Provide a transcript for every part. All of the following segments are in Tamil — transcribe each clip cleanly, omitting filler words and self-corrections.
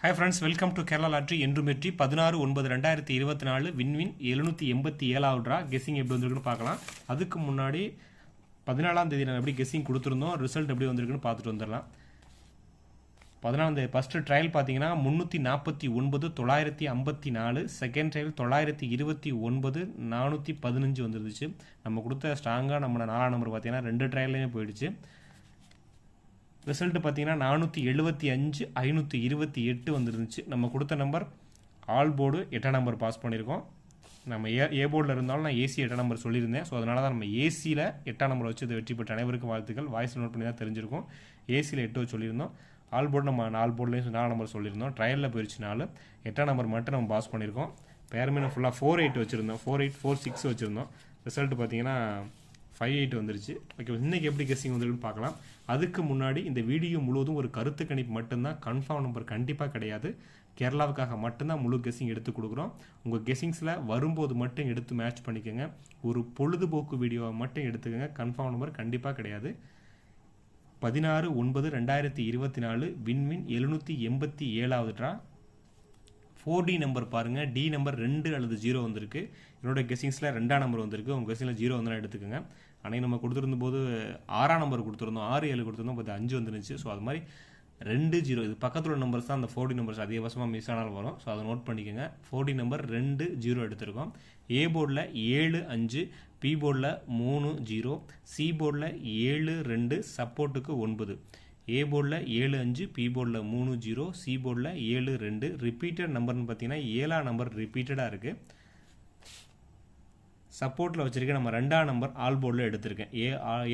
Hi friends, welcome to Kerala lottery. என்று வெற்றி 16/9/2024 வின்வின் 787வது ட்ரா. கெஸ்ஸிங் எப்படி வந்திருக்குன்னு பார்க்கலாம். அதுக்கு முன்னாடி 14ஆம் தேதி நம்ம எப்படி கெஸ்ஸிங் கொடுத்துருந்தோம், ரிசல்ட் எப்படி வந்திருக்குன்னு பார்த்துட்டு வந்துடலாம். 14ஆம் தேதி ஃபஸ்ட்டு ட்ரையல் பார்த்தீங்கன்னா 349 954, செகண்ட் ட்ரையல் 929 415 வந்துருந்துச்சு. நம்ம கொடுத்த ஸ்ட்ராங்காக நம்ம 4ஆம் நம்பர் பார்த்தீங்கன்னா 2 ட்ரையல்லையுமே போயிடுச்சு. ரிசல்ட்டு பார்த்தீங்கன்னா 475 528 வந்துருந்துச்சு. நம்ம கொடுத்த நம்பர் ஆல் போர்டு 8ஆம் நம்பர் பாஸ் பண்ணியிருக்கோம். நம்ம ஏ போர்டில் இருந்தாலும் நான் ஏசி 8ஆம் நம்பர் சொல்லியிருந்தேன். ஸோ அதனால தான் நம்ம ஏசியில் 8ஆம் நம்பர் வச்சு இதை வெற்றி பெற்ற அனைவருக்கும் வாழ்த்துக்கள். வாய்ஸ் நோட் பண்ணி தான் தெரிஞ்சிருக்கும். ஏசியில் 8 சொல்லியிருந்தோம். ஆல் போர்டு நம்ம 4 போர்ட்லேயும் 4 நம்பர் சொல்லியிருந்தோம். ட்ரையலில் போயிடுச்சு 4. 8ஆம் நம்பர் மட்டும் நம்ம பாஸ் பண்ணியிருக்கோம். பேருமே நம்ம ஃபுல்லாக 48 வச்சுருந்தோம். 48 46 வச்சுருந்தோம். ரிசல்ட்டு பார்த்தீங்கன்னா 58 வந்துருச்சு. ஓகே, இன்றைக்கி எப்படி கெஸ்ஸிங் வந்துருக்குன்னு பார்க்கலாம். அதுக்கு முன்னாடி இந்த வீடியோ முழுவதும் ஒரு கருத்து கணிப்பு மட்டும்தான், கன்ஃபார்ம் நம்பர் கண்டிப்பாக கிடையாது. கேரளாவுக்காக மட்டும்தான் முழு கெஸ்ஸிங் எடுத்து கொடுக்குறோம். உங்கள் கெஸ்ஸிங்ஸில் வரும்போது மட்டும் எடுத்து மேட்ச் பண்ணிக்கோங்க. ஒரு பொழுதுபோக்கு வீடியோவை மட்டும் எடுத்துக்கோங்க. கன்ஃபார்ம் நம்பர் கண்டிப்பாக கிடையாது. 16/9/2024 வின்வின் 787வது ட்ரா. 4D நம்பர் பாருங்கள். டி நம்பர் 2 அல்லது 0 வந்திருக்கு. என்னோட கெஸ்ஸிங்ஸில் 2ஆம் நம்பர் வந்திருக்கு. உங்கள் கெஸ்ஸிங்கில் 0 வந்து எடுத்துக்கோங்க. அன்றைக்கி நம்ம கொடுத்துருந்த போது 6ஆம் நம்பர் கொடுத்துருந்தோம், 6 7 கொடுத்துருந்தோம், பட் 5 வந்துருந்துச்சு. ஸோ அது மாதிரி 2 0 இது பக்கத்தில் உள்ள நம்பர்ஸ் தான் அந்த 4D நம்பர்ஸ் அதிகபட்சமாக மிஸ் ஆனாலும் வரும். ஸோ அதை நோட் பண்ணிக்கோங்க. 4D நம்பர் 2 0 எடுத்திருக்கோம். ஏ போர்டில் 7 5, பி போர்டில் 3 0, சி போர்டில் 7 2, சப்போர்ட்டுக்கு 9. ஏ போர்டில் 7 5, பி போர்டில் 3 0, சி போர்டில் 7 2. ரிப்பீட்டட் நம்பர்னு பார்த்தீங்கன்னா 7ஆம் நம்பர் ரிப்பீட்டடாக இருக்குது. சப்போர்ட்டில் வச்சுருக்கேன். நம்ம 2ஆம் நம்பர் ஆல் போர்டில் எடுத்திருக்கேன்.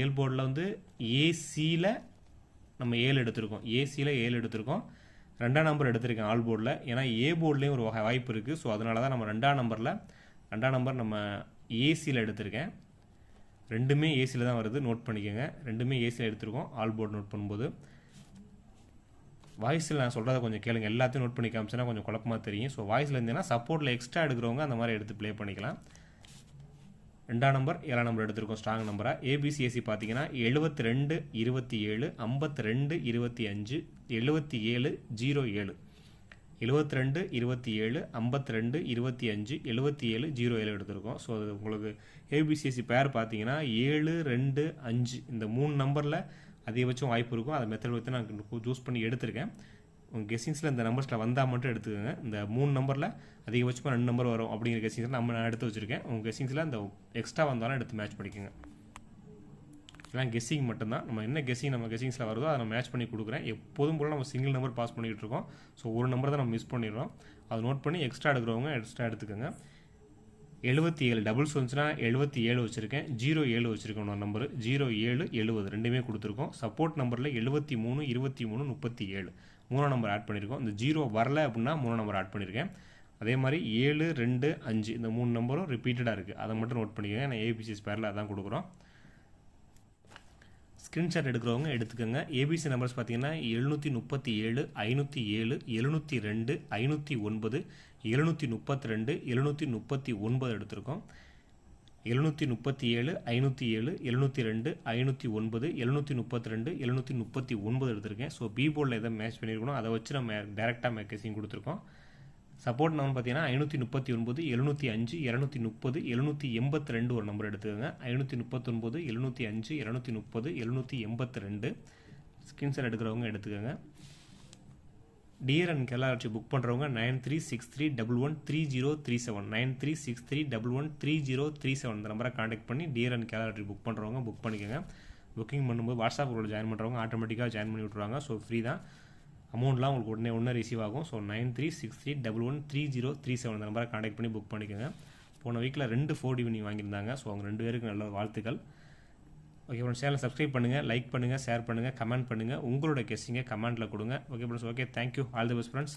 ஏல் போர்டில் வந்து ஏசியில் நம்ம 7 எடுத்திருக்கோம். ஏசியில் 7 எடுத்திருக்கோம். 2ஆம் நம்பர் எடுத்திருக்கேன் ஆல் போர்டில். ஏன்னா ஏ போர்ட்லேயும் ஒரு வாய்ப்பு இருக்குது. ஸோ அதனால தான் நம்ம 2ஆம் நம்பர் நம்ம ஏசியில் எடுத்திருக்கேன். ரெண்டுமே ஏசியில் தான் வருது, நோட் பண்ணிக்கோங்க. ரெண்டுமே ஏசியில் எடுத்திருக்கோம் ஆல் போர்டு நோட் பண்ணும்போது. வாய்ஸில் நான் சொல்கிறத கொஞ்சம் கேளுங்க. எல்லாத்தையும் நோட் பண்ணி காமிச்சேன்னா கொஞ்சம் குழப்பமாக தெரியும். ஸோ வாய்ஸில் இருந்தீங்கன்னா சப்போர்ட்டில் எக்ஸ்ட்ரா எடுக்கிறவங்க அந்த மாதிரி எடுத்து ப்ளே பண்ணிக்கலாம். 2ஆம் நம்பர் 7ஆம் நம்பர் எடுத்திருக்கோம் ஸ்ட்ராங் நம்பராக. ஏபிசிஎஸ்சி பார்த்தீங்கன்னா 72 27, 52 25, 77 07, 72 27, 52 25, 77 07 எடுத்திருக்கோம். ஸோ அது உங்களுக்கு ஏபிசிஎஸ்சி பேர் பார்த்தீங்கன்னா 7 2 5 இந்த 3 நம்பரில் அதிகபட்சம் வாய்ப்பு இருக்கும். அதை மெத்தட் வச்சு நான் சூஸ் பண்ணி எடுத்திருக்கேன். உங்கள் கெஸ்ஸிங்ஸில் இந்த நம்பர்ஸில் வந்தால் மட்டும் எடுத்துக்கோங்க. இந்த 3 நம்பரில் அதிகபட்சமாக 2 நம்பர் வரும் அப்படிங்கிற கெஸ்ஸிங்ஸில் நான் எடுத்து வச்சுருக்கேன். உங்கள் கெஸ்ஸிங்ஸில் இந்த எக்ஸ்ட்ரா வந்தாலும் எடுத்து மேட்ச் பண்ணிக்கோங்க. இதெல்லாம் கெஸ்ஸிங் மட்டும்தான். நம்ம என்ன கெஸ்ஸிங் நம்ம கெஸ்ஸிங்ஸில் வருதோ அதை நம்ம மேட்ச் பண்ணி கொடுக்குறேன். எப்போதும் போல் நம்ம சிங்கிள் நம்பர் பாஸ் பண்ணிகிட்டு இருக்கோம். ஸோ ஒரு நம்பர் தான் நம்ம மிஸ் பண்ணிடுறோம். அதை நோட் பண்ணி எக்ஸ்ட்ரா எடுக்கிறவங்க எக்ஸ்ட்ரா எடுத்துக்கோங்க. 77 டபுள்ஸ் வந்துச்சுன்னா 77 வச்சுருக்கேன். 07 வச்சுருக்கேன். ஒரு நம்பர் 07 70 ரெண்டுமே கொடுத்துருக்கோம். சப்போர்ட் நம்பரில் 73 23 37 3ஆம் நம்பர் ஆட் பண்ணியிருக்கோம். இந்த 0 வரல அப்படின்னா 3ஆம் நம்பர் ஆட் பண்ணியிருக்கேன். அதே மாதிரி 7 2 5 இந்த 3 நம்பரும் ரிப்பீட்டடாக இருக்குது. அதை மட்டும் நோட் பண்ணிக்கோங்க. நான் ஏபிசிஎஸ் பேரில் அதான் கொடுக்குறோம். ஸ்க்ரீன்ஷாட் எடுக்கிறவங்க எடுத்துக்கோங்க. ஏபிசி நம்பர்ஸ் பார்த்தீங்கன்னா 737 507 702 509 732 739 எடுத்திருக்கோம். 737 507 702 509 732 739 எடுத்திருக்கேன். ஸோ பி போர்டில் எதை மேட்ச் பண்ணியிருக்கணும் அதை வச்சு நம்ம டேரெக்டாக மேக்கேசிங் கொடுத்துருக்கோம். சப்போர்ட் நம்பர் பார்த்தீங்கன்னா 539 705 230 782 ஒரு நம்பர் எடுத்துக்கோங்க. 539 705 230 782 ஸ்க்ரீன்ஷாட் எடுக்கிறவங்க எடுத்துக்கோங்க. Dear and Kerala lottery book பண்ணுறவங்க 9363113037 9363113037 இந்த நம்பரை காண்டாக்ட் பண்ணி dear and Kerala lottery book பண்ணுறவங்க புக் பண்ணிக்கோங்க. புக்கிங் பண்ணும்போது வாட்ஸ்அப் குரூப்பில் ஜாயின் பண்ணுறவங்க ஆட்டோமேட்டிக்காக ஜாயின் பண்ணி விட்ருவாங்க. ஸோ ஃப்ரீ தான். அமௌண்ட்லாம் உங்களுக்கு உடனே ரிசீவ் ஆகும். ஸோ 9363113037 இந்த நம்பரை காண்டாக்ட் பண்ணி புக் பண்ணிக்கோங்க. போன வீக்கில் 2 4D வின்னிங் வாங்கியிருந்தாங்க. ஸோ அவங்க 2 பேருக்கு நல்ல வாழ்த்துக்கள். ஓகே ஃப்ரெண்ட்ஸ், சேனலை சப்ஸ்கிரைப் பண்ணுங்கள், லைக் பண்ணுங்கள், ஷேர் பண்ணுங்கள், கமெண்ட் பண்ணுங்கள். உங்களோட கெஸ்ஸிங்கை கமெண்ட்டில் கொடுங்க. Okay friends, okay, thank you, all the best friends.